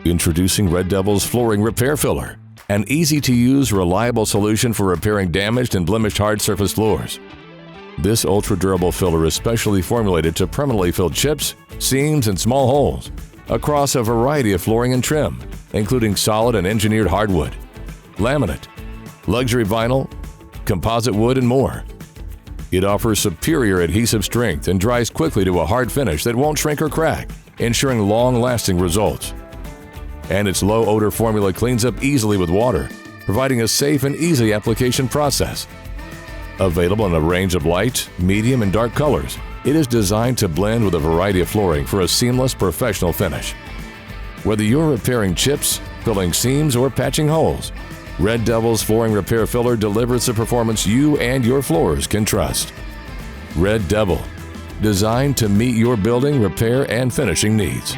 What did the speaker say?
Introducing Red Devil's Flooring Repair Filler, an easy-to-use, reliable solution for repairing damaged and blemished hard surface floors. This ultra-durable filler is specially formulated to permanently fill chips, seams, and small holes across a variety of flooring and trim, including solid and engineered hardwood, laminate, luxury vinyl, composite wood, and more. It offers superior adhesive strength and dries quickly to a hard finish that won't shrink or crack, ensuring long-lasting results. And its low-odor formula cleans up easily with water, providing a safe and easy application process. Available in a range of light, medium, and dark colors, it is designed to blend with a variety of flooring for a seamless, professional finish. Whether you're repairing chips, filling seams, or patching holes, Red Devil's Flooring Repair Filler delivers the performance you and your floors can trust. Red Devil, designed to meet your building, repair, and finishing needs.